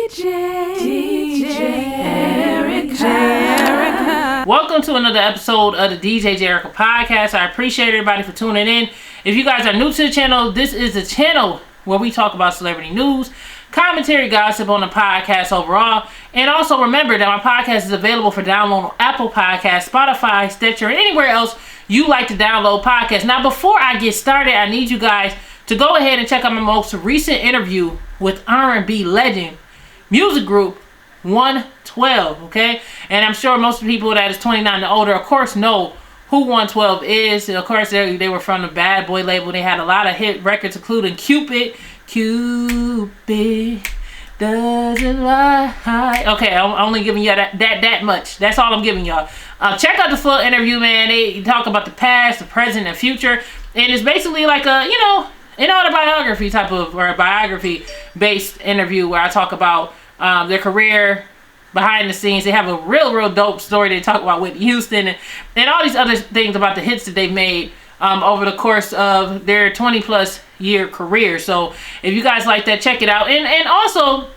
DJJAYERICA. Welcome to another episode of the DJJAYERICA podcast. I appreciate everybody for tuning in. If you guys are new to the channel, this is the channel where we talk about celebrity news, commentary, gossip on the podcast overall. And also remember that my podcast is available for download on Apple Podcasts, Spotify, Stitcher, and anywhere else you like to download podcasts. Now, before I get started, I need you guys to go ahead and check out my most recent interview with R&B legend, music group 112, okay? And I'm sure most of the people that is 29 and older, of course, know who 112 is. Of course, they were from the Bad Boy label. They had a lot of hit records, including Cupid doesn't lie. Okay, I'm only giving you that much. That's all I'm giving y'all. Check out the full interview, man. They talk about the past, the present, and future. And it's basically like an autobiography type of, or a biography based interview where I talk about their career, behind the scenes. They have a real dope story they talk about Whitney Houston and all these other things about the hits that they've made over the course of their 20 plus year career. So if you guys like that, check it out. And also,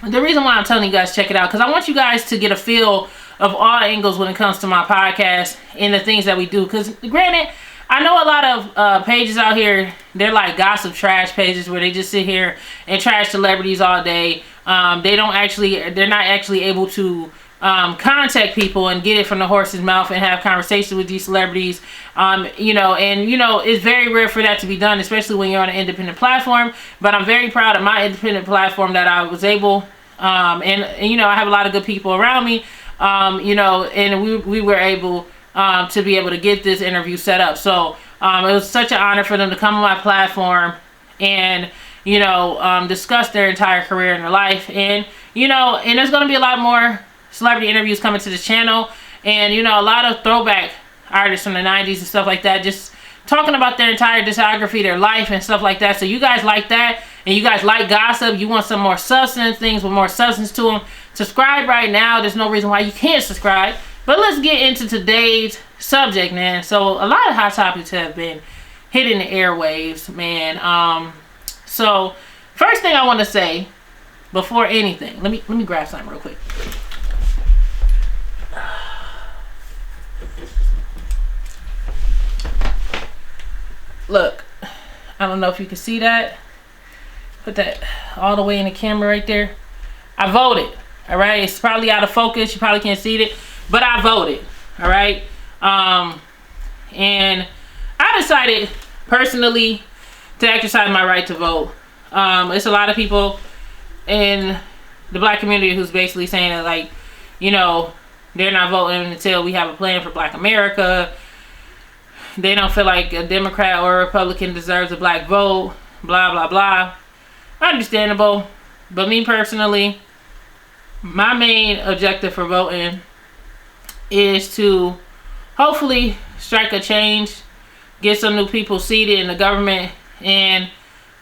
the reason why I'm telling you guys check it out, because I want you guys to get a feel of all angles when it comes to my podcast and the things that we do. Because granted, I know a lot of pages out here, they're like gossip trash pages where they just sit here and trash celebrities all day. They're not actually able to contact people and get it from the horse's mouth and have conversations with these celebrities. It's very rare for that to be done, especially when you're on an independent platform. But I'm very proud of my independent platform that I was able, I have a lot of good people around me, and we were able to be able to get this interview set up. So it was such an honor for them to come on my platform and discuss their entire career and their life. And there's going to be a lot more celebrity interviews coming to the channel, and a lot of throwback artists from the 90s and stuff like that, just talking about their entire discography, their life and stuff like that. So you guys like that, and you guys like gossip, you want some more substance, things with more substance to them, subscribe right now. There's no reason why you can't subscribe. But let's get into today's subject, man. So a lot of hot topics have been hitting the airwaves, man. So first thing I want to say before anything, let me grab something real quick. Look, I don't know if you can see that. Put that all the way in the camera right there. I voted, all right? It's probably out of focus. You probably can't see it, but I voted, all right? And I decided personally to exercise my right to vote. It's a lot of people in the black community who's basically saying that, like, they're not voting until we have a plan for Black America. They don't feel like a Democrat or a Republican deserves a black vote, blah, blah, blah. Understandable. But me personally, my main objective for voting is to hopefully strike a change, get some new people seated in the government, and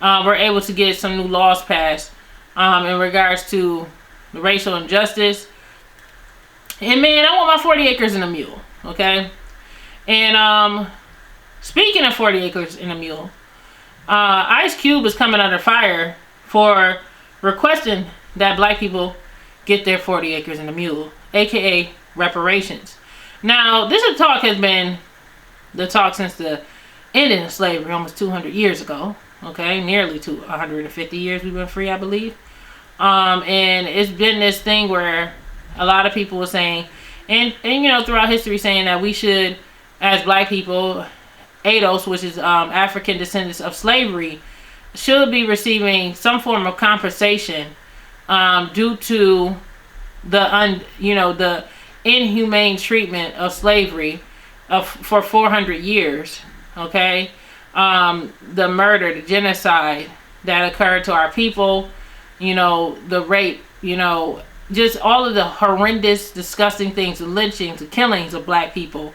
we're able to get some new laws passed in regards to the racial injustice. And man, I want my 40 acres and a mule, okay? And speaking of 40 acres and a mule, Ice Cube is coming under fire for requesting that black people get their 40 acres and a mule, aka reparations. Now, this talk has been the talk since the ending of slavery almost 200 years ago, okay? Nearly 150 years we've been free, I believe. And it's been this thing where a lot of people were saying, and throughout history, saying that we should, as black people, ADOS, which is African descendants of slavery, should be receiving some form of compensation due to the inhumane treatment of slavery for 400 years. Okay, the murder, the genocide that occurred to our people, the rape, just all of the horrendous, disgusting things, the lynchings, the killings of black people.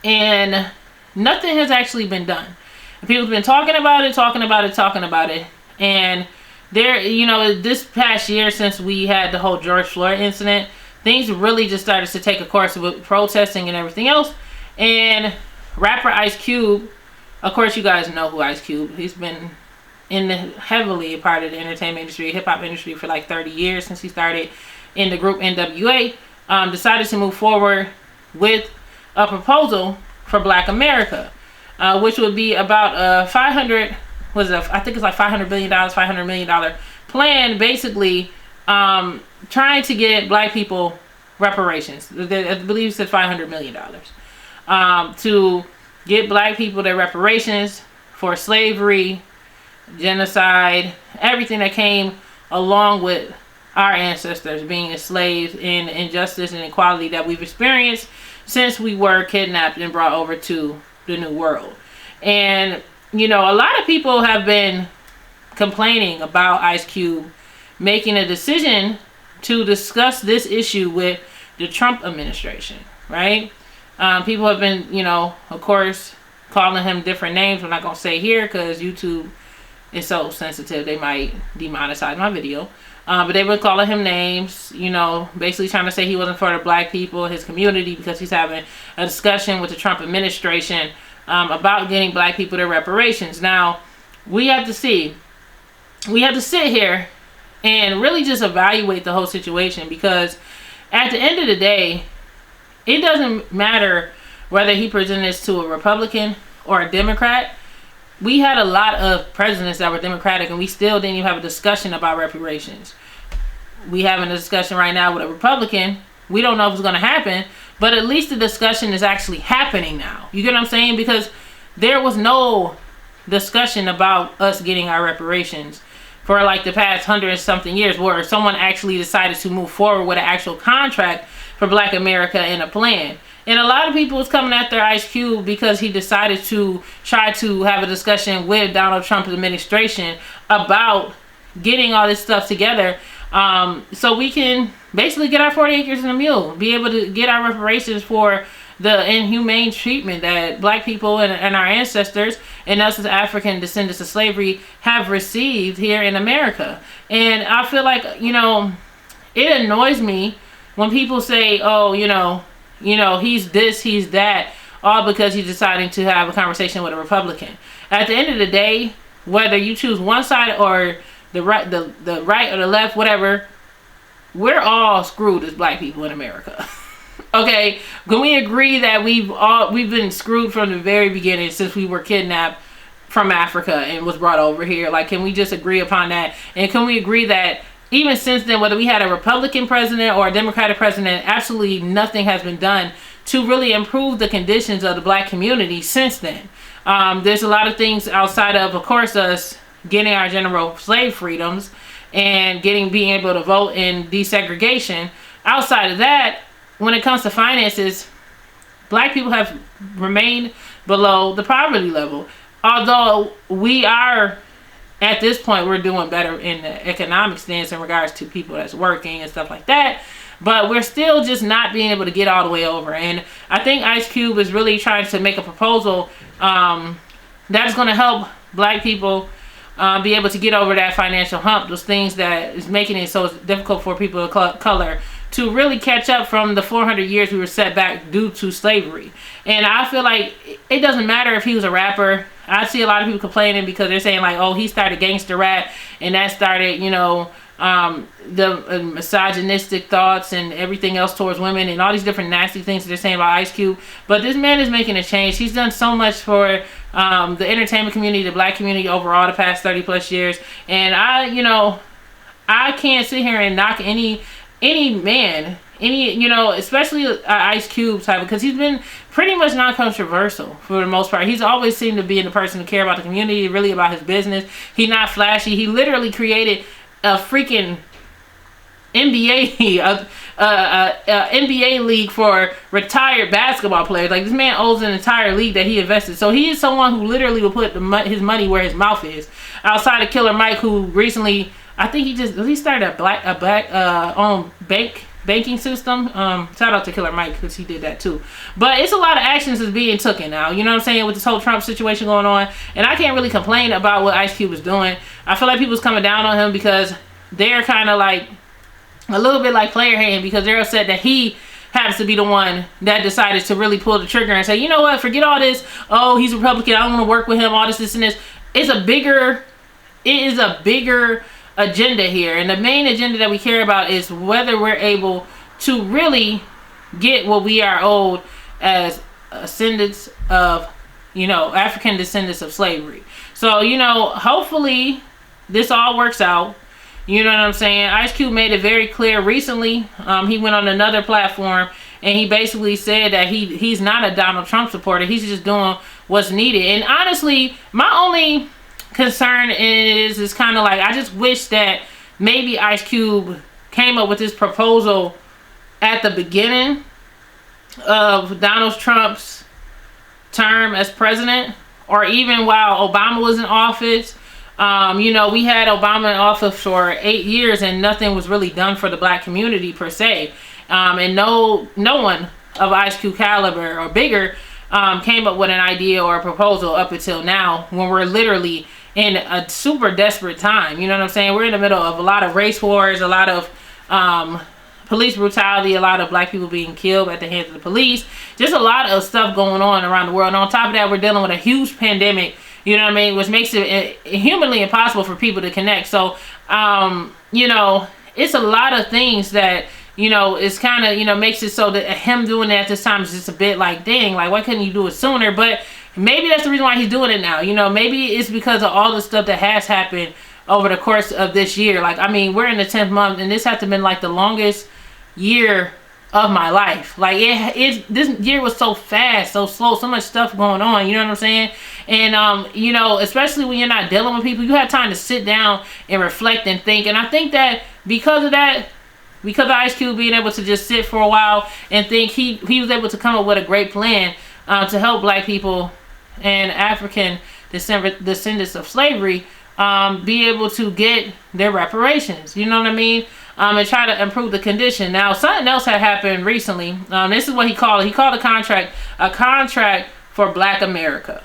And nothing has actually been done. People's been talking about it. And this past year, since we had the whole George Floyd incident, things really just started to take a course with protesting and everything else. And rapper Ice Cube, of course you guys know who Ice Cube, he's been heavily a part of the entertainment industry, hip hop industry for like 30 years since he started in the group NWA, decided to move forward with a proposal for Black America, which would be about I think it's like $500 billion, $500 million plan, basically trying to get Black people reparations. I believe it said $500 million to get Black people their reparations for slavery, genocide, everything that came along with our ancestors being enslaved, in injustice and inequality that we've experienced since we were kidnapped and brought over to the New World. And you know, a lot of people have been complaining about Ice Cube making a decision to discuss this issue with the Trump administration, right? People have been, you know, of course, calling him different names. I'm not going to say here because YouTube is so sensitive. They might demonetize my video. But they've been calling him names, you know, basically trying to say he wasn't for the Black people, his community, because he's having a discussion with the Trump administration about getting Black people their reparations. Now, we have to sit here and really just evaluate the whole situation, because at the end of the day, it doesn't matter whether he presented this to a Republican or a Democrat. We had a lot of presidents that were Democratic, and we still didn't even have a discussion about reparations. We having a discussion right now with a Republican. We don't know if it's going to happen, but at least the discussion is actually happening now. You get what I'm saying? Because there was no discussion about us getting our reparations for like the past 100-something years, where someone actually decided to move forward with an actual contract for Black America and a plan. And a lot of people was coming after Ice Cube because he decided to try to have a discussion with Donald Trump's administration about getting all this stuff together, so we can basically get our 40 acres and a mule, be able to get our reparations for the inhumane treatment that Black people and our ancestors and us as African descendants of slavery have received here in America. And I feel like, you know, it annoys me when people say, oh, you know, he's this, he's that, all because he's deciding to have a conversation with a Republican. At the end of the day, whether you choose one side or the right, the right or the left, whatever, we're all screwed as Black people in America. Okay, can we agree that we've been screwed from the very beginning, since we were kidnapped from Africa and was brought over here? Like, can we just agree upon that? And can we agree that even since then, whether we had a Republican president or a Democratic president, absolutely nothing has been done to really improve the conditions of the Black community since then? There's a lot of things outside of course, us getting our general slave freedoms and being able to vote in desegregation. Outside of that, when it comes to finances, Black people have remained below the poverty level. Although we are, at this point, we're doing better in the economic stance in regards to people that's working and stuff like that. But we're still just not being able to get all the way over. And I think Ice Cube is really trying to make a proposal that's going to help Black people be able to get over that financial hump, those things that is making it so difficult for people of color to really catch up from the 400 years we were set back due to slavery. And I feel like it doesn't matter if he was a rapper. I see a lot of people complaining because they're saying like, oh, he started gangster rap and that started, you know, the misogynistic thoughts and everything else towards women and all these different nasty things that they're saying about Ice Cube. But this man is making a change. He's done so much for the entertainment community, the Black community overall the past 30+ years. And I can't sit here and knock any man, you know, especially Ice Cube type, because he's been pretty much non-controversial for the most part. He's always seemed to be the person to care about the community, really about his business. He's not flashy. He literally created a freaking NBA, NBA league for retired basketball players. Like, this man owns an entire league that he invested. So he is someone who literally will put his money where his mouth is. Outside of Killer Mike, who recently, I think he started a banking system. Shout out to Killer Mike because he did that too. But it's a lot of actions that's being taken now. You know what I'm saying, with this whole Trump situation going on. And I can't really complain about what Ice Cube is doing. I feel like people's coming down on him because they're kind of like a little bit like player hating, because they're upset that he happens to be the one that decided to really pull the trigger and say, you know what, forget all this. Oh, he's a Republican, I don't want to work with him, all this and this. It's a bigger it is a bigger agenda here. And the main agenda that we care about is whether we're able to really get what we are owed as descendants of, African descendants of slavery. So, hopefully this all works out. You know what I'm saying? Ice Cube made it very clear recently. He went on another platform and he basically said that he's not a Donald Trump supporter. He's just doing what's needed. And honestly, my only concern is kind of like, I just wish that maybe Ice Cube came up with this proposal at the beginning of Donald Trump's term as president, or even while Obama was in office. We had Obama in office for 8 years and nothing was really done for the black community per se. And no one of Ice Cube caliber or bigger came up with an idea or a proposal up until now, when we're literally in a super desperate time. You know what I'm saying? We're in the middle of a lot of race wars, a lot of police brutality, a lot of black people being killed at the hands of the police, just a lot of stuff going on around the world. And on top of that, we're dealing with a huge pandemic, you know what I mean, which makes it humanly impossible for people to connect. So, it's a lot of things that, it's kind of, makes it so that him doing it at this time is just a bit like, dang, like, why couldn't you do it sooner? But maybe that's the reason why he's doing it now. Maybe it's because of all the stuff that has happened over the course of this year. Like, I mean, we're in the 10th month and this has to have been like the longest year of my life. Like, this year was so fast, so slow, so much stuff going on, you know what I'm saying? And especially when you're not dealing with people, you have time to sit down and reflect and think. And I think that because of Ice Cube being able to just sit for a while and think, he was able to come up with a great plan to help black people and African descendants of slavery be able to get their reparations, you know what I mean? And try to improve the condition. Now, something else had happened recently. This is what he called it. He called a contract for Black America.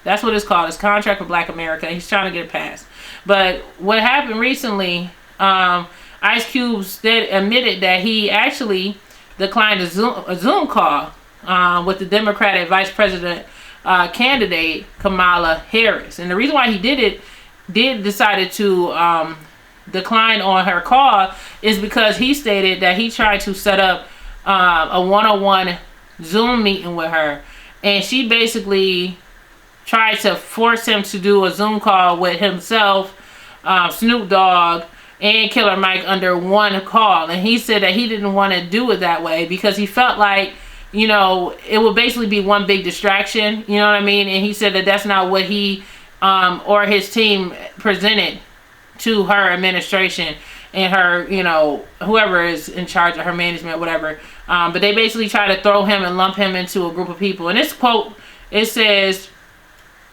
That's what it's called. It's Contract for Black America. He's trying to get it passed. But what happened recently, Ice Cube admitted that he actually declined a Zoom call with the Democratic Vice President candidate Kamala Harris. And the reason why he decided to decline on her call is because he stated that he tried to set up a one-on-one Zoom meeting with her, and she basically tried to force him to do a Zoom call with himself, Snoop Dogg, and Killer Mike under one call. And he said that he didn't want to do it that way because he felt like, it would basically be one big distraction, you know what I mean? And he said that that's not what he or his team presented to her administration and her, whoever is in charge of her management, whatever. But they basically try to throw him and lump him into a group of people. And this quote, it says,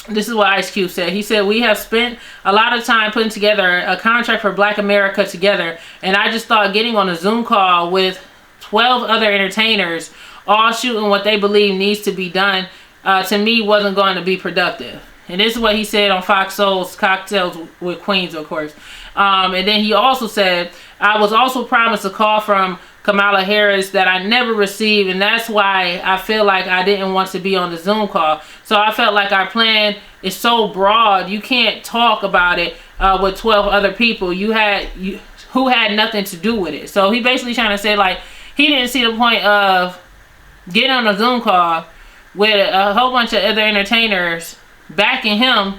this is what Ice Cube said. He said, "We have spent a lot of time putting together a contract for Black America together. And I just thought getting on a Zoom call with 12 other entertainers, all shooting what they believe needs to be done, to me wasn't going to be productive." And this is what he said on Fox Soul's Cocktails with Queens, of course. And then he also said, "I was also promised a call from Kamala Harris that I never received, and that's why I feel like I didn't want to be on the Zoom call. So I felt like our plan is so broad, you can't talk about it with 12 other people who had nothing to do with it." So he basically trying to say, like, he didn't see the point of getting on a Zoom call with a whole bunch of other entertainers backing him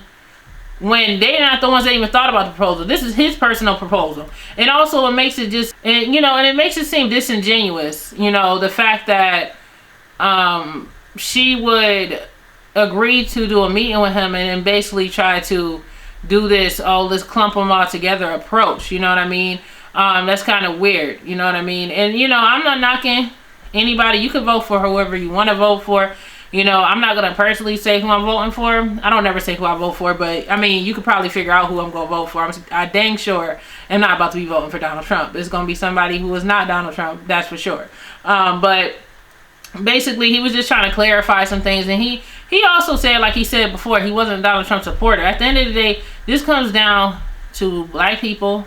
when they're not the ones that even thought about the proposal. This is his personal proposal. And also it makes it just, and it makes it seem disingenuous, the fact that she would agree to do a meeting with him and then basically try to do this clump them all together approach, you know what I mean? That's kind of weird, you know what I mean? And I'm not knocking anybody. You can vote for whoever you want to vote for. I'm not going to personally say who I'm voting for. I don't never say who I vote for, but I mean, you could probably figure out who I'm going to vote for. I dang sure am not about to be voting for Donald Trump. It's going to be somebody who is not Donald Trump, that's for sure. But basically, he was just trying to clarify some things. And he also said, like he said before, he wasn't a Donald Trump supporter. At the end of the day, this comes down to Black people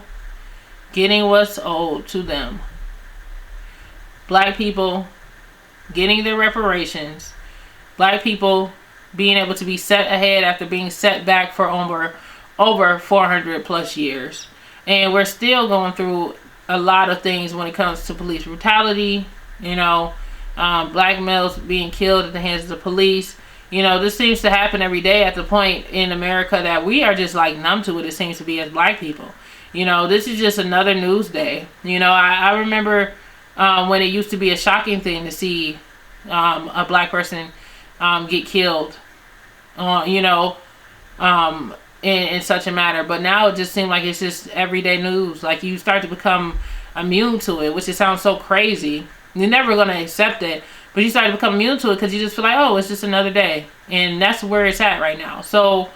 getting what's owed to them. Black people getting their reparations. Black people being able to be set ahead after being set back for over 400 plus years. And we're still going through a lot of things when it comes to police brutality, you know, black males being killed at the hands of the police. You know, this seems to happen every day at the point in America that we are just like numb to it, it seems to be, as black people. You know, this is just another news day. You know, I remember when it used to be a shocking thing to see a black person get killed, you know, in such a matter. But now it just seems like it's just everyday news. Like, you start to become immune to it, which it sounds so crazy. You're never going to accept it, but you start to become immune to it because you just feel like, oh, it's just another day. And that's where it's at right now. So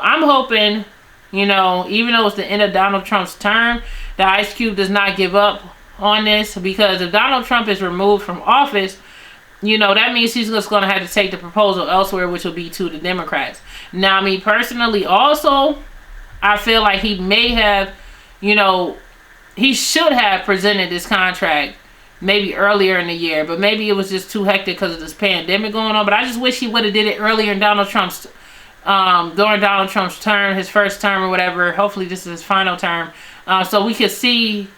I'm hoping, you know, even though it's the end of Donald Trump's term, that Ice Cube does not give up on this, because if Donald Trump is removed from office, you know, that means he's just going to have to take the proposal elsewhere, which will be to the Democrats. Now, me personally also, I feel like he may have, you know, he should have presented this contract maybe earlier in the year, but maybe it was just too hectic because of this pandemic going on. But I just wish he would have did it earlier in Donald Trump's, during Donald Trump's term, his first term or whatever. Hopefully this is his final term, so we could see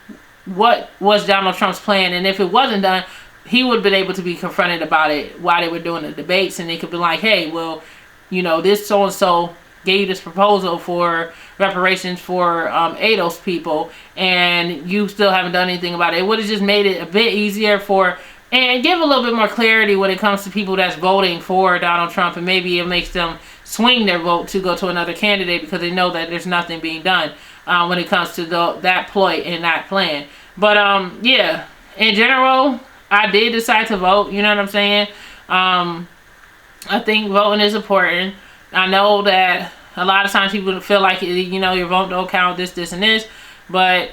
what was Donald Trump's plan. And if it wasn't done, he would have been able to be confronted about it while they were doing the debates, and they could be like, hey, well, you know, this so-and-so gave this proposal for reparations for ADOS people, and you still haven't done anything about it. It would have just made it a bit easier for, and give a little bit more clarity when it comes to people that's voting for Donald Trump, and maybe it makes them swing their vote to go to another candidate because they know that there's nothing being done when it comes to that ploy and that plan. But yeah, in general, I did decide to vote, you know what I'm saying? I think voting is important. I know that a lot of times people feel like, you know, your vote don't count, this, and this. But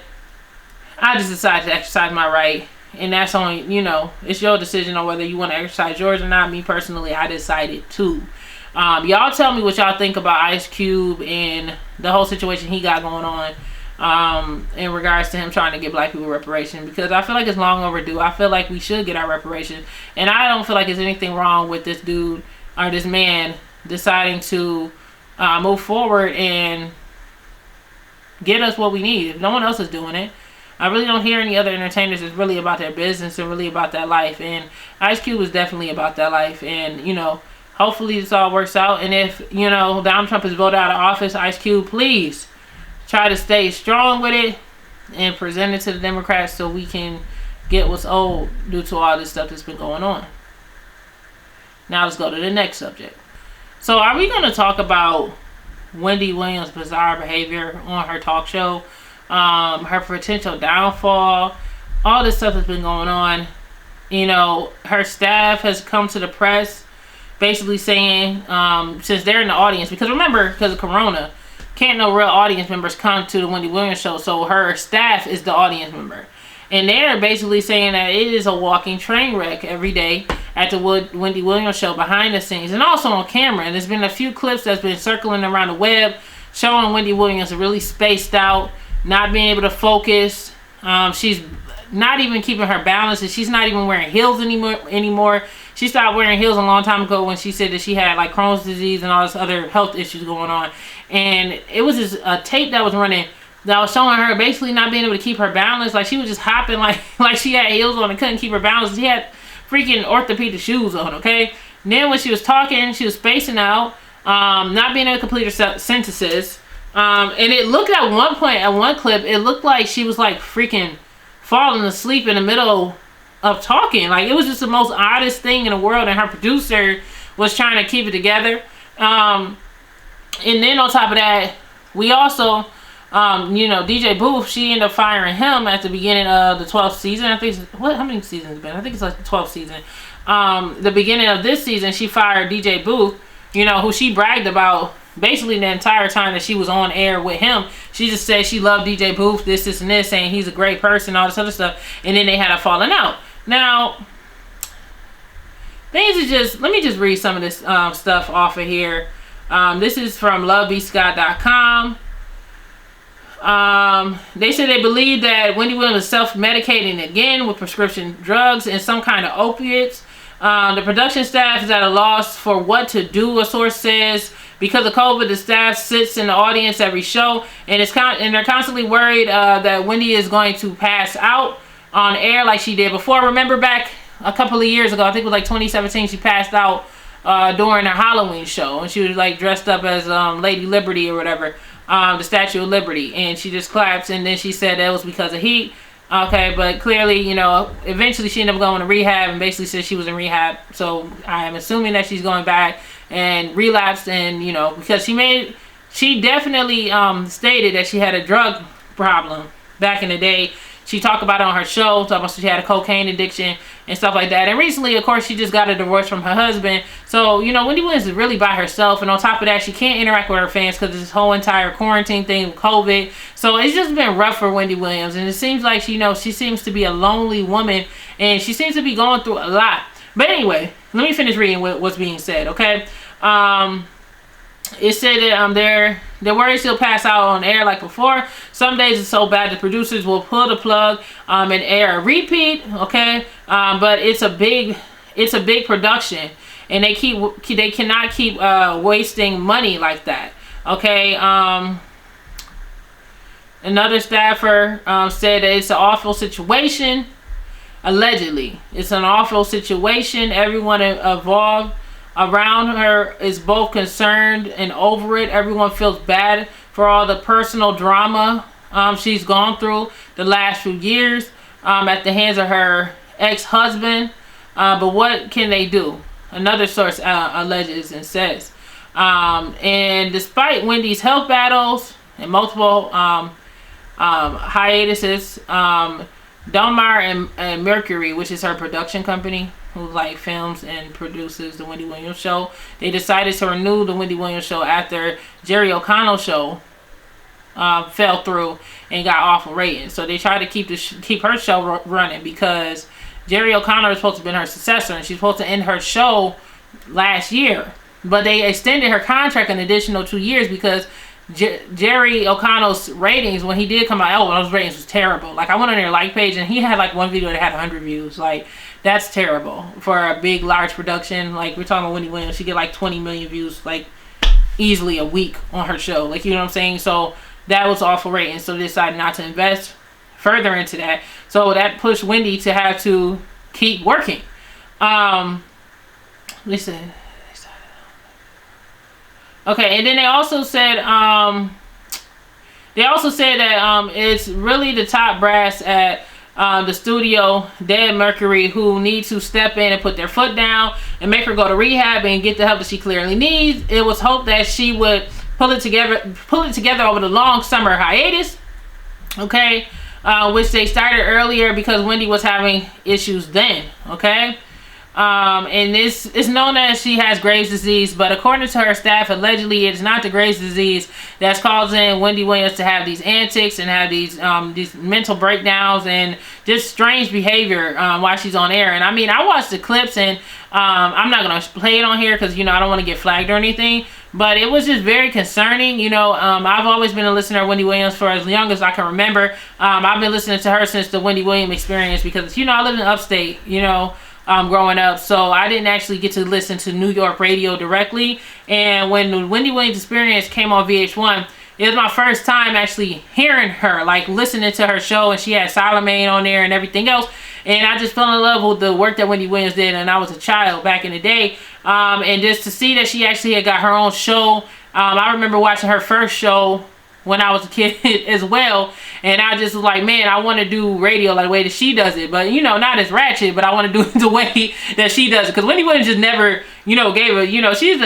I just decided to exercise my right. And that's only, you know, it's your decision on whether you want to exercise yours or not. Me personally, I decided to. Y'all tell me what y'all think about Ice Cube and the whole situation he got going on in regards to him trying to get black people reparation, because I feel like it's long overdue. I feel like we should get our reparation, and I don't feel like there's anything wrong with this dude or this man deciding to move forward and get us what we need. If no one else is doing it, I really don't hear any other entertainers that's really about their business and really about that life, and Ice Cube is definitely about that life. And you know, hopefully this all works out. And if, you know, Donald Trump is voted out of office, Ice Cube, please try to stay strong with it and present it to the Democrats so we can get what's owed due to all this stuff that's been going on. Now let's go to the next subject. So are we going to talk about Wendy Williams' bizarre behavior on her talk show, her potential downfall, all this stuff that's been going on? You know, her staff has come to the press basically saying, since they're in the audience, because remember, because of Corona, can't no real audience members come to the Wendy Williams show, so her staff is the audience member. And they're basically saying that it is a walking train wreck every day at the Wendy Williams show behind the scenes and also on camera. And there's been a few clips that's been circling around the web showing Wendy Williams really spaced out, not being able to focus. She's not even keeping her balance, and she's not even wearing heels anymore. She stopped wearing heels a long time ago when she said that she had like Crohn's disease and all this other health issues going on. And it was just a tape that was running that was showing her basically not being able to keep her balance. Like she was just hopping like she had heels on and couldn't keep her balance. She had freaking orthopedic shoes on, okay? And then when she was talking, she was spacing out, not being able to complete her sentences. And it looked at one point, at one clip, it looked like she was like freaking falling asleep in the middle of talking. Like it was just the most oddest thing in the world, and her producer was trying to keep it together. And then on top of that, we also, you know, DJ Booth, she ended up firing him at the beginning of the 12th season. I think, how many seasons it's been? I think it's like the 12th season. The beginning of this season, she fired DJ Booth, you know, who she bragged about basically the entire time that she was on air with him. She just said she loved DJ Booth, this, and this, saying he's a great person, all this other stuff. And then they had a falling out. Now, things are just, let me just read some of this stuff off of here. This is from lovebscott.com. They said they believe that Wendy Williams is self-medicating again with prescription drugs and some kind of opiates. The production staff is at a loss for what to do, a source says, because of COVID, the staff sits in the audience every show, and they're constantly worried that Wendy is going to pass out on air like she did before. Remember back a couple of years ago, I think it was like 2017, she passed out during her Halloween show, and she was like dressed up as Lady Liberty or whatever, the Statue of Liberty, and she just collapsed, and then she said that was because of heat. Okay, but clearly, you know, eventually she ended up going to rehab and basically said she was in rehab. So I am assuming that she's going back and relapsed, and, you know, because she definitely stated that she had a drug problem back in the day. She talked about it on her show, talking about she had a cocaine addiction and stuff like that. And recently, of course, she just got a divorce from her husband. So, you know, Wendy Williams is really by herself. And on top of that, she can't interact with her fans because of this whole entire quarantine thing with COVID. So it's just been rough for Wendy Williams. And it seems like, you know, she seems to be a lonely woman. And she seems to be going through a lot. But anyway, let me finish reading what's being said, okay? It said that they're worried she'll pass out on air like before. Some days it's so bad the producers will pull the plug and air a repeat, okay? But it's a big production, and they cannot keep wasting money like that, okay? Another staffer said that it's an awful situation. Allegedly, it's an awful situation. Everyone involved around her is both concerned and over it. Everyone feels bad for all the personal drama she's gone through the last few years at the hands of her ex-husband. But what can they do? Another source alleges and says. And despite Wendy's health battles and multiple hiatuses, Donmar and Mercury, which is her production company, who like films and produces the Wendy Williams show, they decided to renew the Wendy Williams show after Jerry O'Connell's show fell through and got awful ratings. So they tried to keep her show running because Jerry O'Connell is supposed to have been her successor, and she's supposed to end her show last year. But they extended her contract an additional 2 years because Jerry O'Connell's ratings, when he did come out, those ratings was terrible. Like, I went on their like page, and he had like one video that had 100 views. Like, that's terrible for a big, large production. Like, we're talking about Wendy Williams. She get like 20 million views, like, easily a week on her show. Like, you know what I'm saying? So that was awful rating. So they decided not to invest further into that. So that pushed Wendy to have to keep working. Listen. Okay, and then they also said that it's really the top brass at the studio, Dead Mercury, who need to step in and put their foot down and make her go to rehab and get the help that she clearly needs. It was hoped that she would pull it together over the long summer hiatus, okay, which they started earlier because Wendy was having issues then, okay. And this is known as she has Graves' disease, but according to her staff, allegedly it's not the Graves' disease that's causing Wendy Williams to have these antics and have these mental breakdowns and just strange behavior while she's on air. And I mean, I watched the clips, and I'm not gonna play it on here because, you know, I don't want to get flagged or anything, but it was just very concerning. You know, I've always been a listener of Wendy Williams for as long as I can remember. I've been listening to her since the Wendy Williams experience because, you know, I live in upstate, you know, growing up, so I didn't actually get to listen to New York radio directly. And when the Wendy Williams experience came on VH1, it was my first time actually hearing her, like listening to her show, and she had Charlamagne on there and everything else. And I just fell in love with the work that Wendy Williams did, and I was a child back in the day. And just to see that she actually had got her own show. I remember watching her first show when I was a kid as well, and I just was like, man, I want to do radio like the way that she does it, but, you know, not as ratchet, but I want to do it the way that she does it, because Wendy Williams just never, you know, gave her, you know, she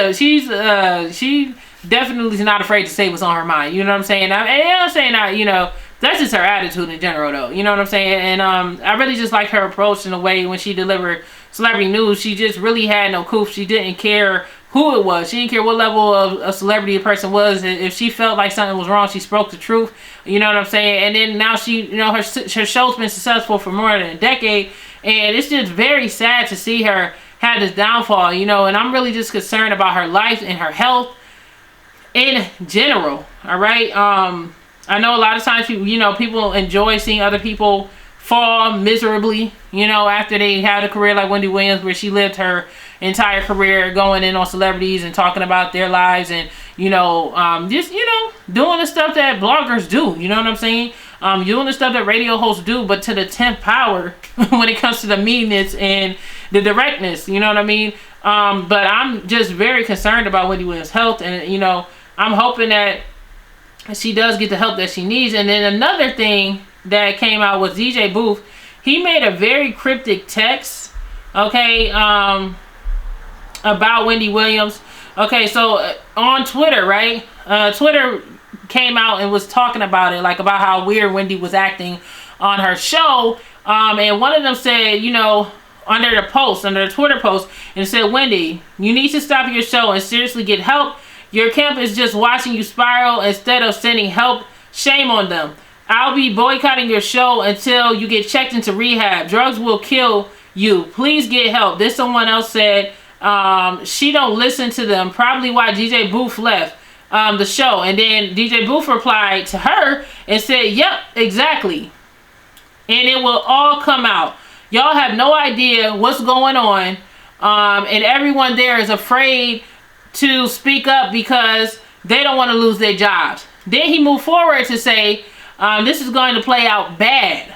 definitely is not afraid to say what's on her mind, you know what I'm saying? I'm saying, you know, that's just her attitude in general, though, you know what I'm saying? And I really just like her approach in a way when she delivered celebrity news. She just really had no coof. She didn't care who it was. She didn't care what level of a celebrity a person was. If she felt like something was wrong, she spoke the truth. You know what I'm saying? And then now she, you know, her show's been successful for more than a decade. And it's just very sad to see her have this downfall, you know. And I'm really just concerned about her life and her health in general. All right. I know a lot of times, you know, people enjoy seeing other people fall miserably, you know, after they had a career like Wendy Williams, where she lived her entire career going in on celebrities and talking about their lives and, just, doing the stuff that bloggers do, you know what I'm saying? Doing the stuff that radio hosts do, but to the 10th power when it comes to the meanness and the directness, you know what I mean? But I'm just very concerned about Wendy Williams' health, and, I'm hoping that she does get the help that she needs. And then another thing that came out was DJ Booth. He made a very cryptic text, okay, about Wendy Williams. Okay, so on Twitter, right? Twitter came out and was talking about it, like about how weird Wendy was acting on her show. And one of them said, under the Twitter post, and said, Wendy, you need to stop your show and seriously get help. Your camp is just watching you spiral instead of sending help. Shame on them. I'll be boycotting your show until you get checked into rehab. Drugs will kill you. Please get help. This someone else said, she don't listen to them. Probably why DJ Booth left the show. And then DJ Booth replied to her and said, yep, exactly. And it will all come out. Y'all have no idea what's going on. And everyone there is afraid to speak up because they don't want to lose their jobs. Then he moved forward to say, this is going to play out bad.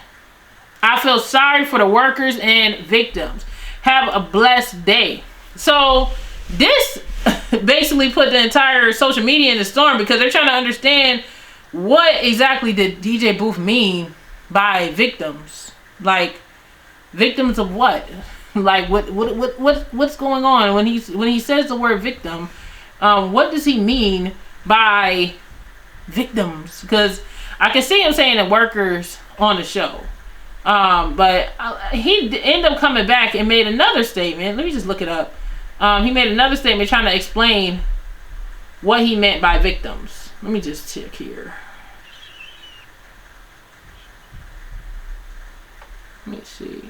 I feel sorry for the workers and victims. Have a blessed day. So this basically put the entire social media in the storm, because they're trying to understand what exactly did DJ Booth mean by victims. Like, victims of what? Like, what's going on when he says the word victim? What does he mean by victims? Because I can see him saying the workers on the show, but he ended up coming back and made another statement. Let me just look it up. He made another statement trying to explain what he meant by victims. Let me just check here. Let me see.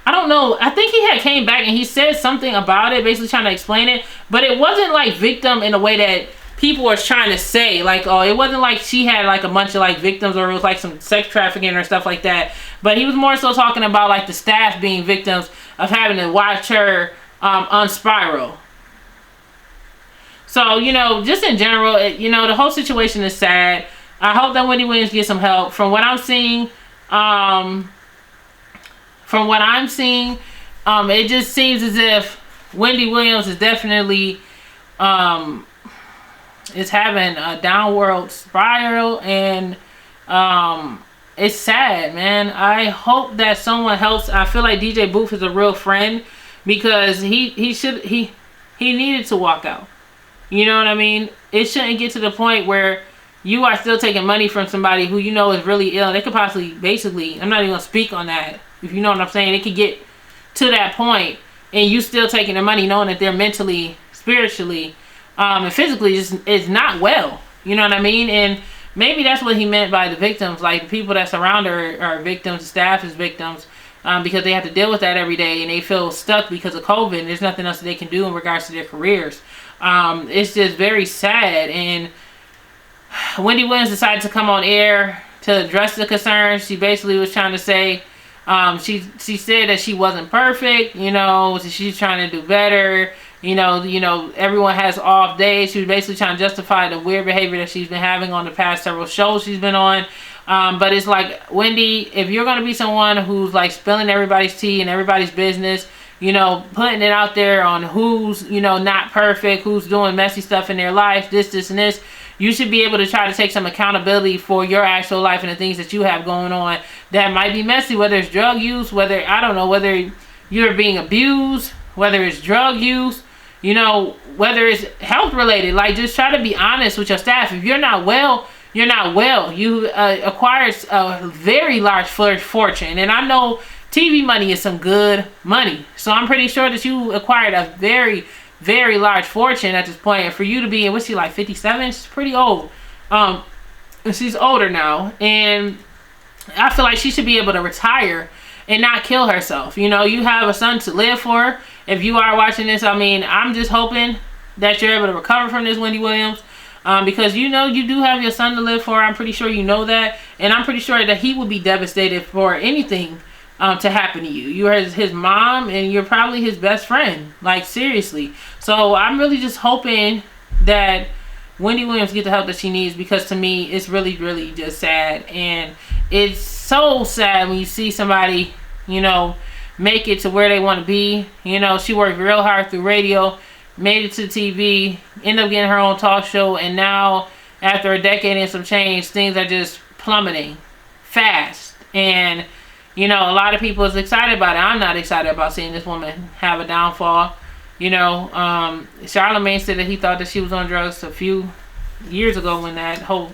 I don't know. I think he had came back and he said something about it, basically trying to explain it. But it wasn't like victim in a way that people are trying to say. Like, oh, it wasn't like she had like a bunch of like victims, or it was like some sex trafficking or stuff like that. But he was more so talking about like the staff being victims of having to watch her on spiral. So, just in general, the whole situation is sad. I hope that Wendy Williams gets some help. From what I'm seeing, it just seems as if Wendy Williams is definitely is having a downward spiral, and it's sad, man. I hope that someone helps. I feel like DJ Booth is a real friend, because he needed to walk out. You know what I mean? It shouldn't get to the point where you are still taking money from somebody who is really ill. They could possibly, basically, I'm not even going to speak on that, if you know what I'm saying. It could get to that point, and you still taking their money knowing that they're mentally, spiritually, and physically just is not well. You know what I mean? And maybe that's what he meant by the victims. Like, the people that surround her are victims, the staff is victims, because they have to deal with that every day, and they feel stuck because of COVID, and there's nothing else that they can do in regards to their careers. It's just very sad. And Wendy Williams decided to come on air to address the concerns. She basically was trying to say, she said that she wasn't perfect, she's trying to do better, everyone has off days. She was basically trying to justify the weird behavior that she's been having on the past several shows she's been on. But it's like, Wendy, if you're going to be someone who's like spilling everybody's tea and everybody's business, putting it out there on who's, not perfect, who's doing messy stuff in their life, this, and this, you should be able to try to take some accountability for your actual life and the things that you have going on that might be messy, whether it's drug use, whether you're being abused, whether it's drug use, whether it's health related. Like, just try to be honest with your staff. If you're not well, you're not well. You acquired a very large fortune. And I know TV money is some good money. So I'm pretty sure that you acquired a very, very large fortune at this point. And for you to be, what's she, like 57? She's pretty old. She's older now. And I feel like she should be able to retire and not kill herself. You have a son to live for. If you are watching this, I'm just hoping that you're able to recover from this, Wendy Williams. Because you do have your son to live for. I'm pretty sure you know that. And I'm pretty sure that he would be devastated for anything to happen to you. You're his mom, and you're probably his best friend. Like, seriously. So I'm really just hoping that Wendy Williams get the help that she needs, because to me, it's really, really just sad. And it's so sad when you see somebody, you know, make it to where they want to be. You know, she worked real hard through radio, made it to TV, ended up getting her own talk show, and now, after a decade and some change, things are just plummeting fast. And, you know, a lot of people is excited about it. I'm not excited about seeing this woman have a downfall. You know, Charlamagne said that he thought that she was on drugs a few years ago when that whole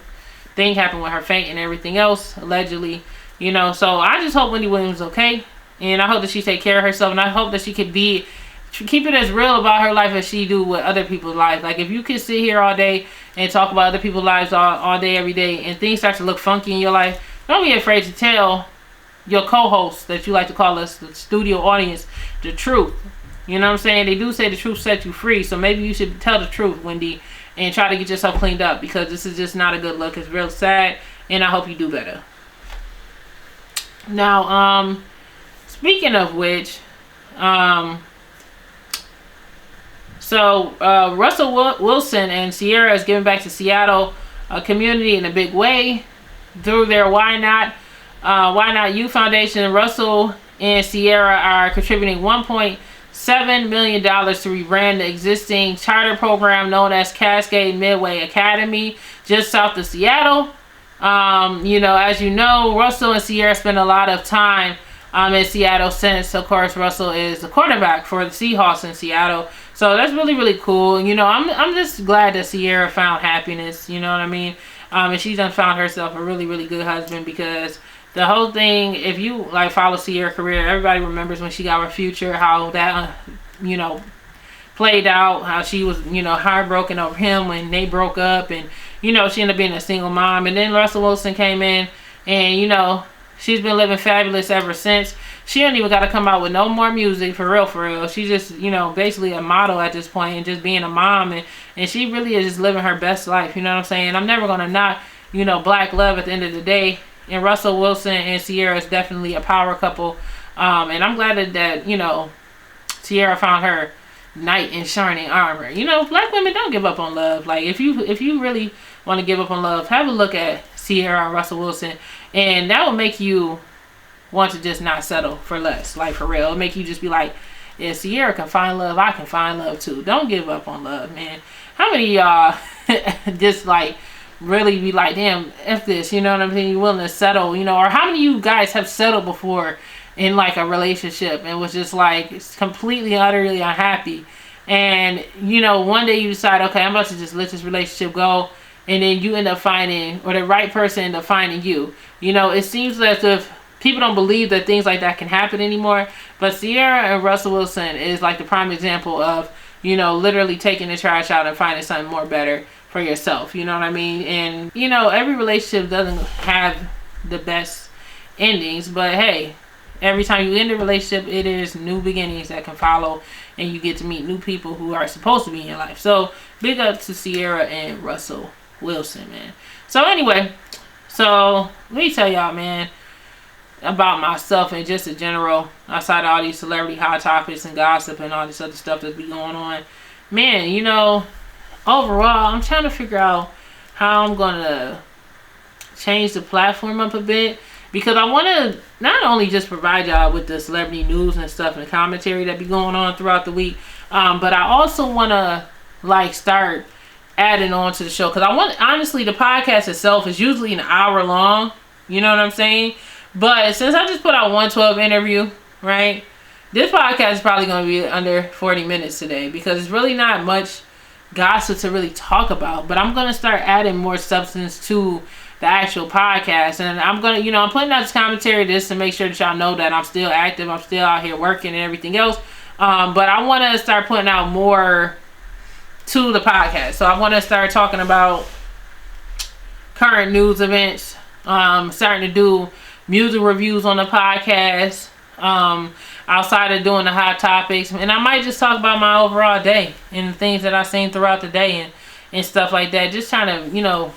thing happened with her faint and everything else, allegedly. You know, so I just hope Wendy Williams is okay. And I hope that she take care of herself. And I hope that she could keep it as real about her life as she do with other people's lives. Like, if you could sit here all day and talk about other people's lives all day, every day, and things start to look funky in your life, don't be afraid to tell your co-hosts, that you like to call us, the studio audience, the truth. You know what I'm saying? They do say the truth sets you free. So maybe you should tell the truth, Wendy, and try to get yourself cleaned up, because this is just not a good look. It's real sad, and I hope you do better. Now, speaking of which, Russell Wilson and Ciara is giving back to Seattle community in a big way through their Why Not You Foundation. Russell and Ciara are contributing $1.7 million to rebrand the existing charter program known as Cascade Midway Academy, just south of Seattle. You know, as you know, Russell and Ciara spend a lot of time in Seattle, since, of course, Russell is the quarterback for the Seahawks in Seattle. So that's really, really cool. You know, I'm just glad that Ciara found happiness. You know what I mean? And she's done found herself a really, really good husband, because the whole thing, if you like follow Ciara's career, everybody remembers when she got her Future, how that, you know, played out, how she was, you know, heartbroken over him when they broke up, and, you know, she ended up being a single mom. And then Russell Wilson came in, and, you know, she's been living fabulous ever since. She don't even got to come out with no more music, for real, for real. She's just, you know, basically a model at this point, and just being a mom, and she really is just living her best life. You know what I'm saying? I'm never going to knock, you know, black love at the end of the day. And Russell Wilson and Ciara is definitely a power couple. And I'm glad that, you know, Ciara found her knight in shining armor. You know, black women don't give up on love. Like, if you really want to give up on love, have a look at Ciara and Russell Wilson, and that will make you want to just not settle for less. Like, for real, it'll make you just be like, yeah, Ciara can find love, I can find love too. Don't give up on love, man. How many of y'all just like really be like, damn, F this, you know what I'm saying? You're willing to settle, you know? Or how many of you guys have settled before in like a relationship and was just like completely, utterly unhappy? And, you know, one day you decide, okay, I'm about to just let this relationship go. And then you end up finding, or the right person end up finding you. You know, it seems as if people don't believe that things like that can happen anymore. But Ciara and Russell Wilson is like the prime example of, you know, literally taking the trash out and finding something more better for yourself. You know what I mean? And, you know, every relationship doesn't have the best endings. But, hey, every time you end a relationship, it is new beginnings that can follow. And you get to meet new people who are supposed to be in your life. So, big up to Ciara and Russell Wilson, man. So, anyway, so let me tell y'all, man, about myself and just in general, outside of all these celebrity hot topics and gossip and all this other stuff that's be going on. Man, you know, overall, I'm trying to figure out how I'm going to change the platform up a bit, because I want to not only just provide y'all with the celebrity news and stuff and commentary that be going on throughout the week, but I also want to like start adding on to the show, because I want, honestly, the podcast itself is usually an hour long, you know what I'm saying? But since I just put out 112 interview, right, this podcast is probably going to be under 40 minutes today, because it's really not much gossip to really talk about. But I'm going to start adding more substance to the actual podcast, and I'm going to, you know, I'm putting out this commentary just to make sure that y'all know that I'm still active, I'm still out here working and everything else. But I want to start putting out more to the podcast. So I want to start talking about current news events, starting to do music reviews on the podcast, outside of doing the hot topics, and I might just talk about my overall day and the things that I've seen throughout the day and stuff like that. Just trying to, you know,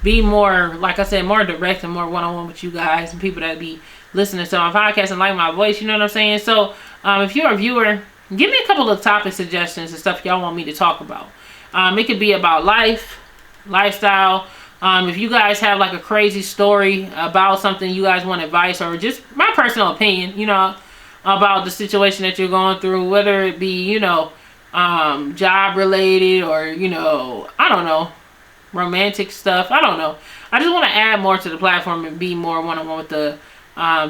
be more, like I said, more direct and more one-on-one with you guys and people that be listening to my podcast and like my voice. You know what I'm saying? So if you're a viewer, give me a couple of topic suggestions and stuff y'all want me to talk about. It could be about life, lifestyle. If you guys have like a crazy story about something you guys want advice, or just my personal opinion, you know, about the situation that you're going through, whether it be, you know, job related, or, you know, I don't know, romantic stuff. I don't know. I just want to add more to the platform and be more one-on-one with the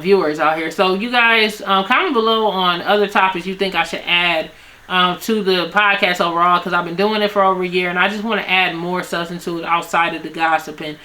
viewers out here. So you guys comment below on other topics you think I should add to the podcast overall, because I've been doing it for over a year and I just want to add more substance to it outside of the gossip and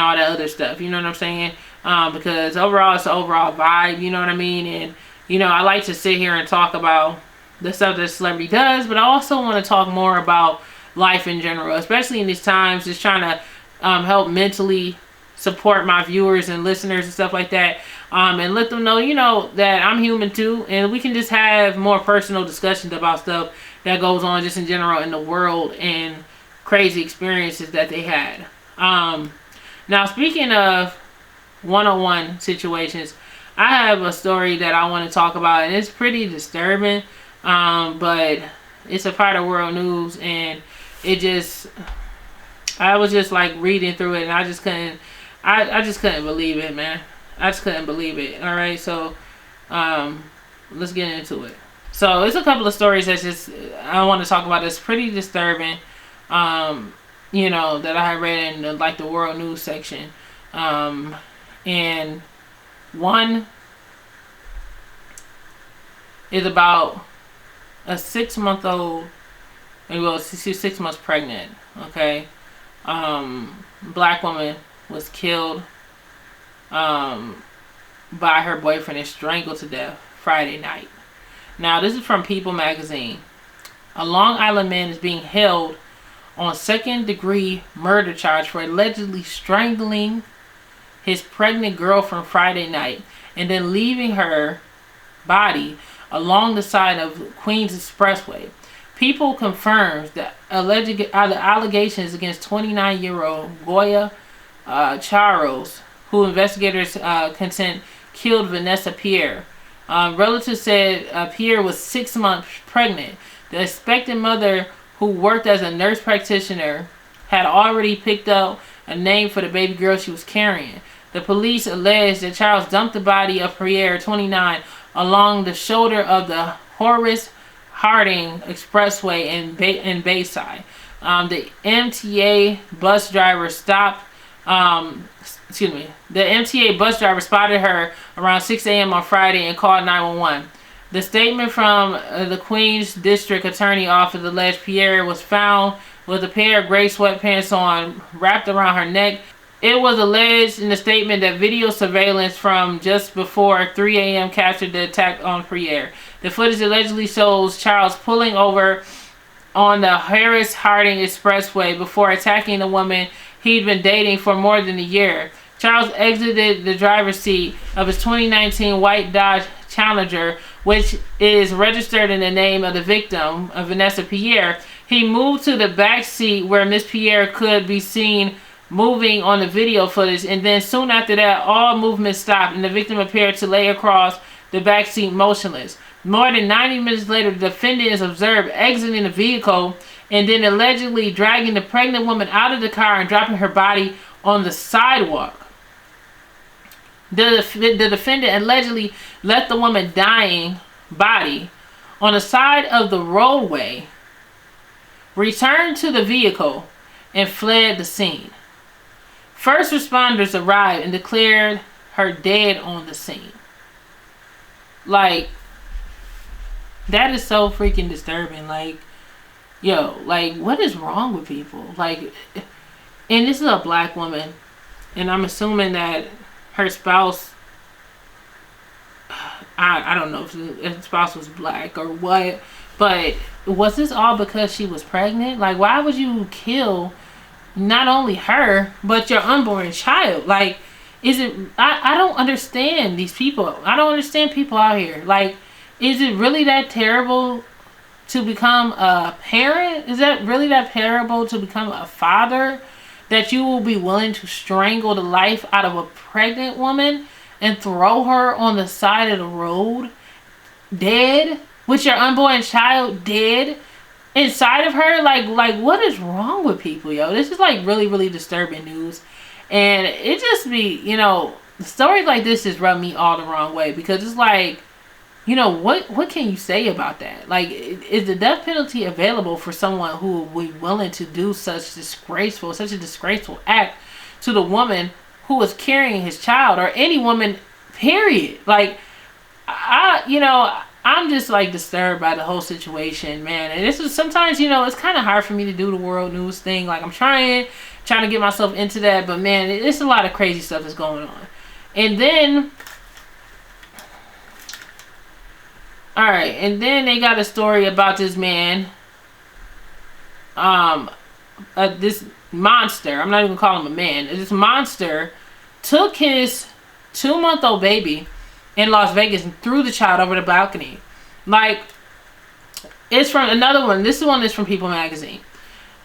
all that other stuff. You know what I'm saying? Because overall it's an overall vibe, you know what I mean? And, you know, I like to sit here and talk about the stuff that a celebrity does, but I also want to talk more about life in general, especially in these times, just trying to help mentally support my viewers and listeners and stuff like that, and let them know, you know, that I'm human too, and we can just have more personal discussions about stuff that goes on just in general in the world and crazy experiences that they had. Now, speaking of one-on-one situations, I have a story that I want to talk about, and it's pretty disturbing, but it's a part of world news, and it just, I was just like reading through it, and I just couldn't, I just couldn't believe it, man. I just couldn't believe it. All right, so let's get into it. So it's a couple of stories that's just I want to talk about. It's pretty disturbing, you know, that I read in the world news section, and one is about a 6-month-old, well, she's 6 months pregnant. Okay, black woman was killed by her boyfriend and strangled to death Friday night. Now, this is from People magazine. A Long Island man is being held on second-degree murder charge for allegedly strangling his pregnant girlfriend Friday night and then leaving her body along the side of Queens Expressway. People confirms the allegations against 29-year-old Goya Charles, who investigators contend killed Vanessa Pierre. Relatives said Pierre was 6 months pregnant. The expectant mother, who worked as a nurse practitioner, had already picked up a name for the baby girl she was carrying. The police alleged that Charles dumped the body of Pierre, 29, along the shoulder of the Horace Harding Expressway in Bayside. The MTA bus driver stopped. The MTA bus driver spotted her around 6 a.m. on Friday and called 911. The statement from the Queens District Attorney Office alleged Pierre was found with a pair of gray sweatpants on, wrapped around her neck. It was alleged in the statement that video surveillance from just before 3 a.m. captured the attack on Pierre. The footage allegedly shows Charles pulling over on the Harris Harding Expressway before attacking the woman he'd been dating for more than a year. Charles exited the driver's seat of his 2019 white Dodge Challenger, which is registered in the name of the victim, Vanessa Pierre. He moved to the back seat where Miss Pierre could be seen moving on the video footage, and then soon after that, all movement stopped and the victim appeared to lay across the back seat motionless. More than 90 minutes later, the defendant is observed exiting the vehicle and then allegedly dragging the pregnant woman out of the car and dropping her body on the sidewalk. The defendant allegedly left the woman dying body on the side of the roadway, returned to the vehicle, and fled the scene. First responders arrived and declared her dead on the scene. Like, that is so freaking disturbing. Like, yo, like, what is wrong with people? Like, and this is a black woman, and I'm assuming that her spouse, I don't know if the spouse was black or what, but was this all because she was pregnant? Like, why would you kill not only her, but your unborn child? Like, is it, I don't understand these people. I don't understand people out here. Like, is it really that terrible to become a parent? Is that really that terrible to become a father, that you will be willing to strangle the life out of a pregnant woman? and throw her on the side of the road, dead, with your unborn child dead inside of her? Like what is wrong with people, yo? This is like really, really disturbing news. And it just be, you know, stories like this just rub me all the wrong way, because it's like, you know, what can you say about that? Like, is the death penalty available for someone who will be willing to do such a disgraceful act to the woman who was carrying his child, or any woman, period? Like, I'm just like disturbed by the whole situation, man. And this is sometimes, you know, it's kind of hard for me to do the world news thing. Like, I'm trying to get myself into that, but man, it's a lot of crazy stuff that's going on. And then, all right, and then they got a story about this man, this monster. I'm not even calling him a man. This monster took his 2-month-old baby in Las Vegas and threw the child over the balcony. Like, it's from another one. This one is from People Magazine.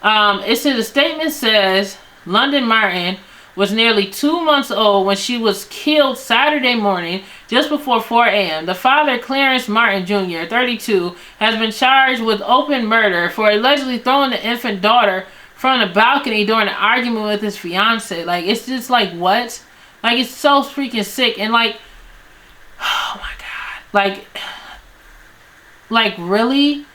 It says, the statement says London Martin was nearly 2 months old when she was killed Saturday morning just before 4 a.m. The father, Clarence Martin Jr., 32, has been charged with open murder for allegedly throwing the infant daughter from the balcony during an argument with his fiance. Like, it's just like, what? Like, it's so freaking sick. And like, oh my God. Like really?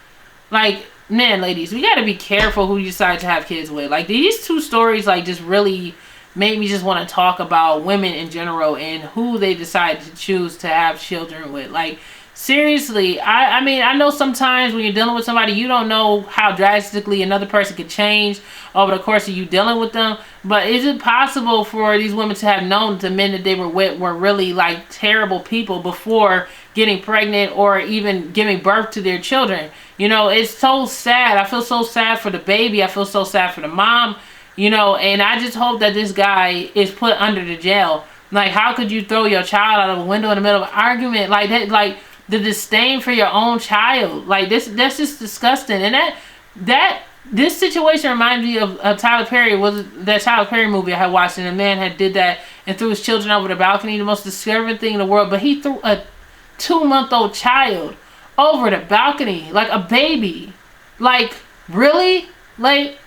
Like, man, ladies, we gotta be careful who you decide to have kids with. Like, these two stories, like, just really made me just want to talk about women in general and who they decide to choose to have children with. Like, seriously, I mean, I know sometimes when you're dealing with somebody, you don't know how drastically another person could change over the course of you dealing with them. But is it possible for these women to have known the men that they were with were really like terrible people before getting pregnant or even giving birth to their children? You know, it's so sad. I feel so sad for the baby. I feel so sad for the mom. You know, and I just hope that this guy is put under the jail. Like, how could you throw your child out of a window in the middle of an argument like that? Like, the disdain for your own child. Like, that's just disgusting. And this situation reminds me of Tyler Perry. Was that Tyler Perry movie I had watched, and a man had did that and threw his children over the balcony. The most disturbing thing in the world. But he threw a 2-month-old child over the balcony, like a baby. Like, really? Like,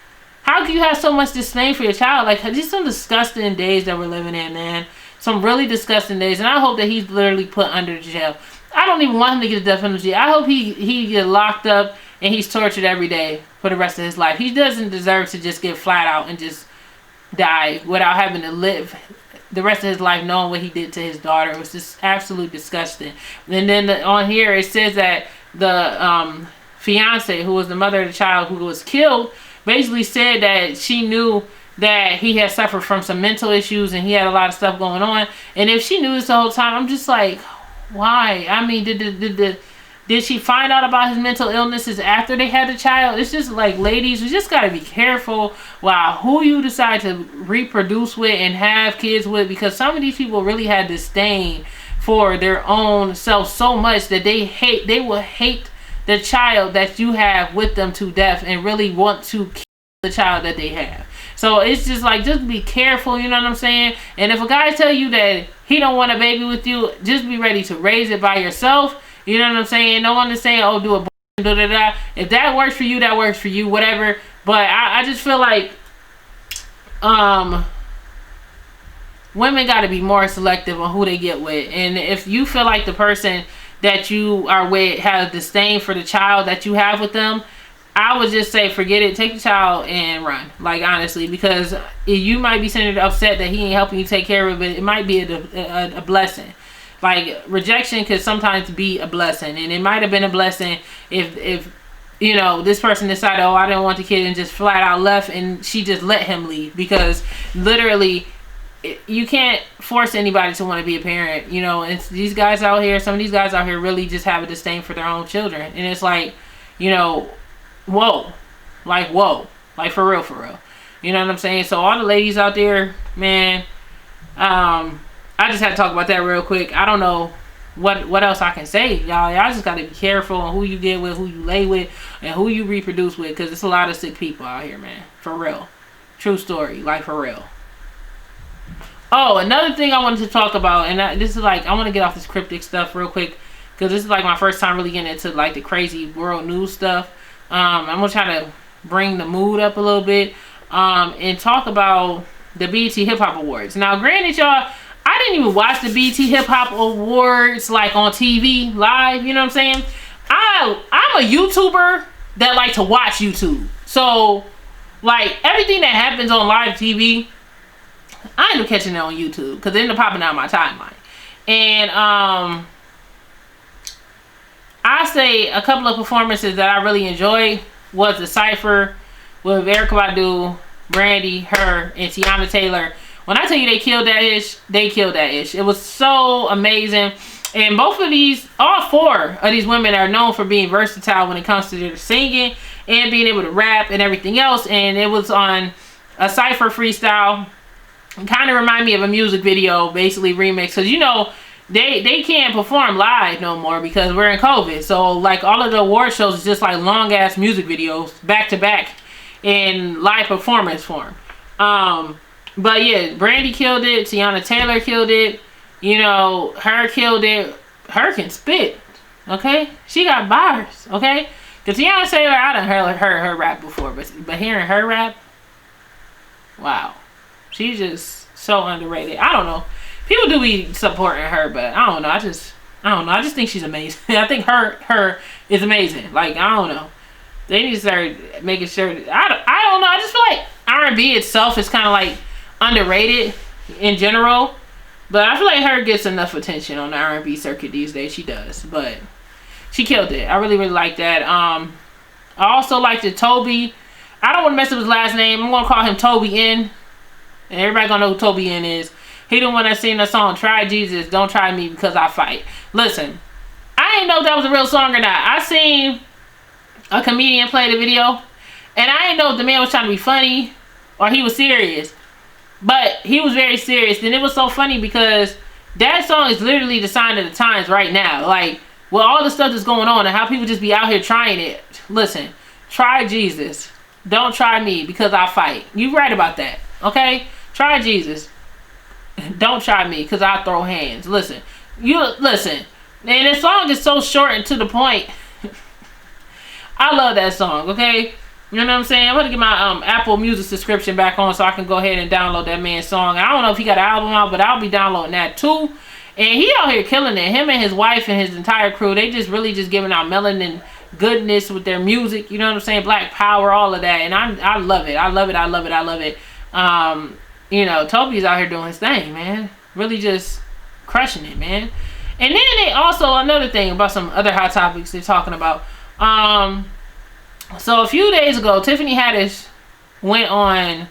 how can you have so much disdain for your child? Like, these some disgusting days that we're living in, man. Some really disgusting days. And I hope that he's literally put under jail. I don't even want him to get a death penalty. I hope he get locked up and he's tortured every day for the rest of his life. He doesn't deserve to just get flat out and just die without having to live the rest of his life knowing what he did to his daughter. It was just absolutely disgusting. And then on here it says that the fiance, who was the mother of the child who was killed, basically said that she knew that he had suffered from some mental issues and he had a lot of stuff going on. And if she knew this the whole time, I'm just like, why? I mean, did she find out about his mental illnesses after they had the child? It's just like, ladies, we just got to be careful who you decide to reproduce with and have kids with, because some of these people really had disdain for their own self so much that they will hate the child that you have with them to death and really want to kill the child that they have. So it's just like, just be careful, you know what I'm saying? And if a guy tell you that he don't want a baby with you, just be ready to raise it by yourself. You know what I'm saying? No one is saying, oh, do a da-da-da. If that works for you, that works for you, whatever. But I just feel like women got to be more selective on who they get with. And if you feel like the person that you are with has disdain for the child that you have with them, I would just say forget it, take the child and run. Like, honestly, because you might be sitting there upset that he ain't helping you take care of it, but it might be a blessing. Like, rejection could sometimes be a blessing, and it might have been a blessing if you know, this person decided, oh, I didn't want the kid, and just flat out left, and she just let him leave. Because literally, you can't force anybody to want to be a parent, you know. And these guys out here, some of these guys out here really just have a disdain for their own children, and it's like, you know, whoa, like for real, you know what I'm saying? So all the ladies out there, man, I just had to talk about that real quick. I don't know what else I can say, y'all just gotta be careful on who you get with, who you lay with, and who you reproduce with, because it's a lot of sick people out here, man. For real, true story, like, for real. Oh, another thing I wanted to talk about, and this is like, I want to get off this cryptic stuff real quick, because this is like my first time really getting into like the crazy world news stuff. I'm gonna try to bring the mood up a little bit, and talk about the BET Hip Hop Awards. Now, granted, y'all, I didn't even watch the BET Hip Hop Awards like on TV live. You know what I'm saying? I'm a YouTuber that like to watch YouTube, so like everything that happens on live TV, I end up catching it on YouTube because it ended up popping out my timeline. And I say a couple of performances that I really enjoyed was the Cypher with Erykah Badu, Brandy, her, and Tiana Taylor. When I tell you they killed that ish, they killed that ish. It was so amazing. And both of these, all four of these women are known for being versatile when it comes to their singing and being able to rap and everything else. And it was on a Cypher freestyle. It kind of reminded me of a music video, basically remix. Because, you know, they can't perform live no more because we're in COVID. So, like, all of the award shows is just like long-ass music videos back to back in live performance form. But yeah, Brandy killed it. Tiana Taylor killed it. You know, her killed it. Her can spit. Okay? She got bars. Okay? Because Tiana Taylor, I done heard her rap before. But hearing her rap, wow. She's just so underrated. I don't know. People do be supporting her, but I don't know. I don't know. I just think she's amazing. I think her is amazing. Like, I don't know. They need to start making sure. I don't know. I just feel like R&B itself is kind of like underrated in general. But I feel like her gets enough attention on the R&B circuit these days. She does. But she killed it. I really, really like that. I also liked the Toby. I don't want to mess up his last name. I'm going to call him Toby N. And everybody going to know who Toby N is. He the one that sing the song, Try Jesus, Don't Try Me Because I Fight. Listen, I didn't know if that was a real song or not. I seen a comedian play the video. And I didn't know if the man was trying to be funny or he was serious. But he was very serious. And it was so funny because that song is literally the sign of the times right now. Like, with all the stuff that's going on and how people just be out here trying it. Listen, try Jesus. Don't try me because I fight. You right about that. Okay? Try Jesus. Don't try me because I throw hands. Listen. Listen. And this song is so short and to the point. I love that song, okay? You know what I'm saying? I'm going to get my Apple Music subscription back on so I can go ahead and download that man's song. I don't know if he got an album out, but I'll be downloading that too. And he out here killing it. Him and his wife and his entire crew, they just really just giving out melanin goodness with their music. You know what I'm saying? Black power, all of that. And I love it. I love it. I love it. I love it. You know, Toby's out here doing his thing, man. Really just crushing it, man. And then they also, another thing about some other hot topics they're talking about. So a few days ago, Tiffany Haddish went on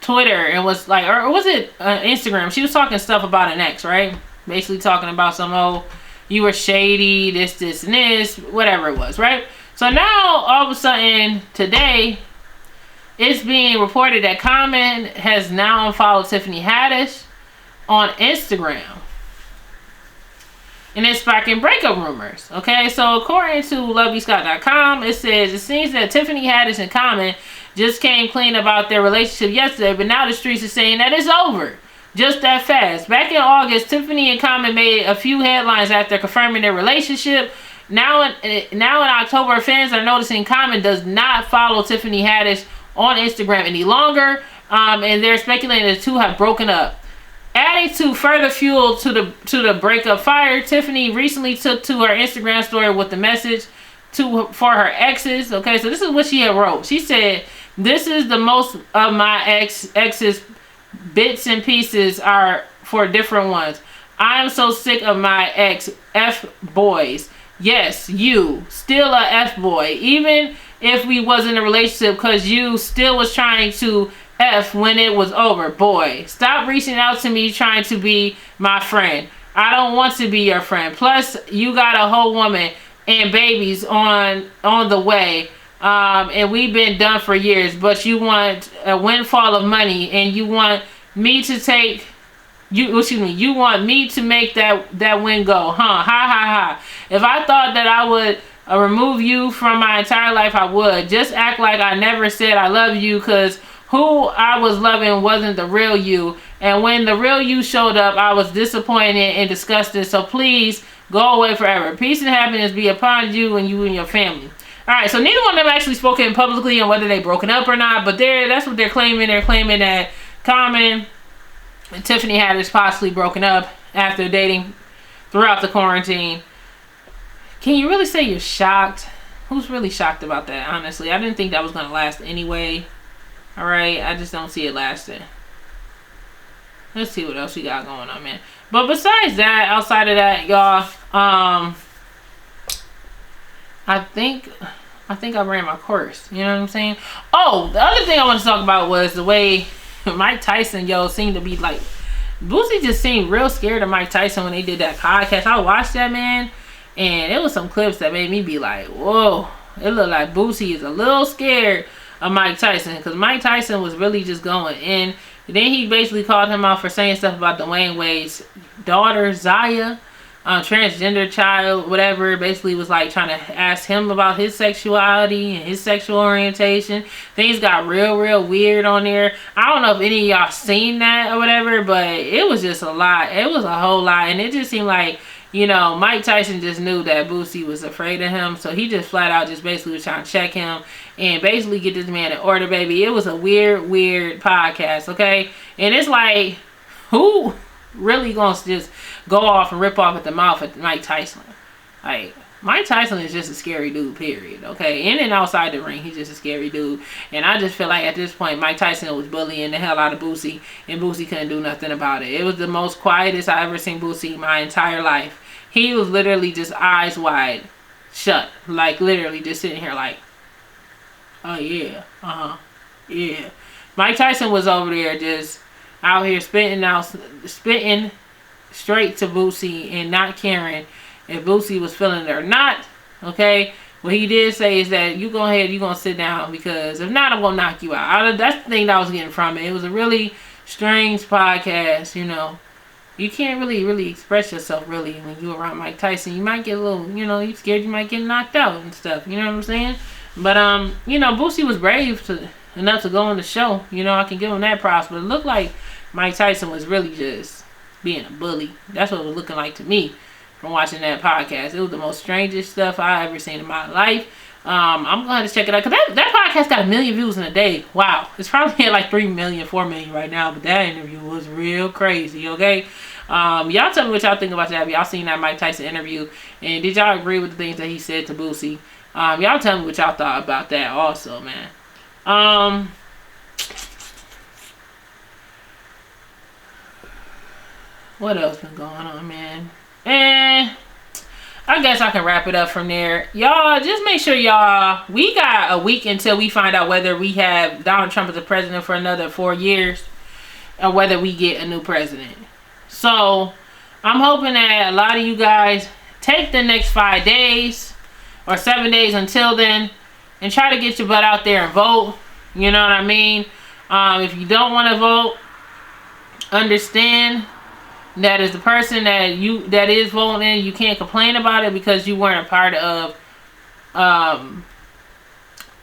Twitter and was like, or was it Instagram? She was talking stuff about an ex, right? Basically talking about some, oh, you were shady, this, and this, whatever it was, right? So now, all of a sudden, today, it's being reported that Common has now unfollowed Tiffany Haddish on Instagram. And it's sparking breakup rumors. Okay, so according to LoveyScott.com, it says it seems that Tiffany Haddish and Common just came clean about their relationship yesterday, but now the streets are saying that it's over. Just that fast. Back in August, Tiffany and Common made a few headlines after confirming their relationship. Now in October, fans are noticing Common does not follow Tiffany Haddish on Instagram any longer, and they're speculating the two have broken up. Adding to further fuel to the breakup fire, Tiffany recently took to her Instagram story with the message for her exes. Okay, so this is what she had wrote. She said, "This is the most of my exes bits and pieces are for different ones. I am so sick of my ex F boys. Yes, you still a F boy, even if we was in a relationship, because you still was trying to F when it was over. Boy, stop reaching out to me trying to be my friend. I don't want to be your friend. Plus, you got a whole woman and babies on the way, and we've been done for years, but you want a windfall of money, and you want me to take you want me to make that win go, huh? Ha ha ha. If I thought that I would remove you from my entire life, I would. Just act like I never said I love you, because who I was loving wasn't the real you, And when the real you showed up, I was disappointed and disgusted. So please go away forever. Peace and happiness be upon you and your family. All right, so neither one of them actually spoken publicly on whether they broken up or not, but that's what they're claiming. They're claiming that Common and Tiffany Haddish possibly broken up after dating throughout the quarantine. Can you really say you're shocked? Who's really shocked about that, honestly? I didn't think that was going to last anyway. All right, I just don't see it lasting. Let's see what else we got going on, man. But besides that, outside of that, y'all, I think I ran my course. You know what I'm saying? Oh, the other thing I want to talk about was the way Mike Tyson, seemed to be like, Boosie just seemed real scared of Mike Tyson when they did that podcast. I watched that, man, and it was some clips that made me be like, whoa. It looked like Boosie is a little scared of Mike Tyson, because Mike Tyson was really just going in. Then he basically called him out for saying stuff about Dwayne Wade's daughter, Zaya, transgender child, whatever. Basically was like trying to ask him about his sexuality and his sexual orientation. Things got real weird on there. I don't know if any of y'all seen that or whatever, but it was just a lot. It was a whole lot, and it just seemed like, Mike Tyson just knew that Boosie was afraid of him, so he just flat out just basically was trying to check him and basically get this man in order, baby. It was a weird podcast, okay? And it's like, who really gonna just go off and rip off at the mouth at Mike Tyson? Like, Mike Tyson is just a scary dude, period, okay? In and outside the ring, he's just a scary dude. And I just feel like at this point, Mike Tyson was bullying the hell out of Boosie, and Boosie couldn't do nothing about it. It was the most quietest I ever seen Boosie my entire life. He was literally just eyes wide shut, like literally just sitting here like, oh yeah, yeah. Mike Tyson was over there just out here spitting straight to Boosie and not caring if Boosie was feeling it or not, okay? What he did say is that you go ahead, you gonna sit down, because if not, I'm gonna knock you out. That's the thing that I was getting from it. It was a really strange podcast, You can't really express yourself really when you're around Mike Tyson. You might get a little, you scared you might get knocked out and stuff. You know what I'm saying? But, Boosie was brave enough to go on the show. I can give him that props. But it looked like Mike Tyson was really just being a bully. That's what it was looking like to me from watching that podcast. It was the most strangest stuff I ever seen in my life. I'm going to check it out, because that podcast got 1 million views in a day. Wow. It's probably at like 3 million, 4 million right now, but that interview was real crazy, okay? Y'all tell me what y'all think about that. Have y'all seen that Mike Tyson interview? And did y'all agree with the things that he said to Boosie? Y'all tell me what y'all thought about that also, man. What else been going on, man? I guess I can wrap it up from there. Y'all, just make sure we got a week until we find out whether we have Donald Trump as the president for another 4 years, or whether we get a new president. So, I'm hoping that a lot of you guys take the next 5 days or 7 days until then and try to get your butt out there and vote. You know what I mean? If you don't want to vote, understand that is the person that is voting. You can't complain about it because you weren't a part of,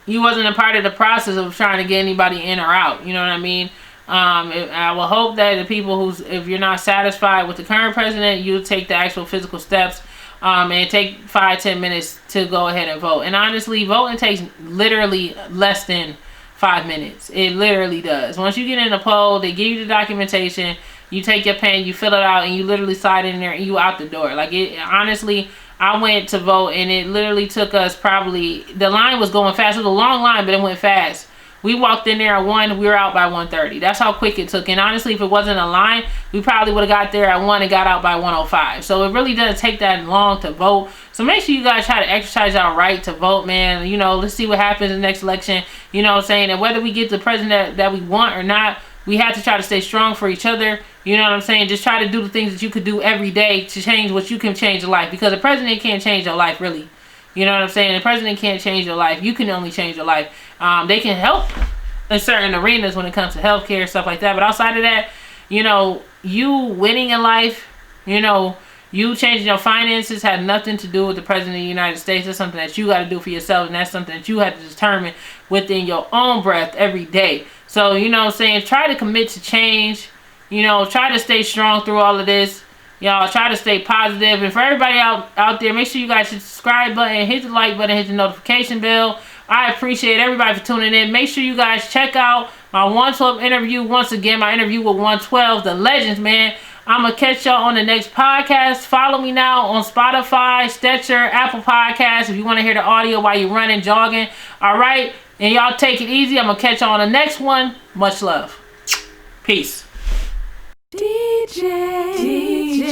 you wasn't a part of the process of trying to get anybody in or out. You know what I mean? I will hope that the people if you're not satisfied with the current president, you take the actual physical steps, and take 5-10 minutes to go ahead and vote. And honestly, voting takes literally less than 5 minutes. It literally does. Once you get in the poll, they give you the documentation. You take your pen, you fill it out, and you literally slide in there and you out the door. Like, honestly, I went to vote and it literally took us the line was going fast. It was a long line, but it went fast. We walked in there at 1, we were out by 1:30. That's how quick it took. And honestly, if it wasn't a line, we probably would have got there at 1 and got out by 1:05. So it really doesn't take that long to vote. So make sure you guys try to exercise our right to vote, man. Let's see what happens in the next election. You know what I'm saying? And whether we get the president that we want or not, we have to try to stay strong for each other. You know what I'm saying? Just try to do the things that you could do every day to change what you can change your life. Because the president can't change your life, really. You know what I'm saying? The president can't change your life. You can only change your life. They can help in certain arenas when it comes to healthcare, stuff like that. But outside of that, you winning in life, you changing your finances had nothing to do with the president of the United States. It's something that you got to do for yourself. And that's something that you have to determine within your own breath every day. So, you know what I'm saying? Try to commit to change. You know, try to stay strong through all of this. Y'all try to stay positive. And for everybody out there, make sure you guys hit the subscribe button, hit the like button, hit the notification bell. I appreciate everybody for tuning in. Make sure you guys check out my 112 interview. Once again, my interview with 112, the legends, man. I'm going to catch y'all on the next podcast. Follow me now on Spotify, Stitcher, Apple Podcasts if you want to hear the audio while you're running, jogging. All right? And y'all take it easy. I'm going to catch y'all on the next one. Much love. Peace. DJ.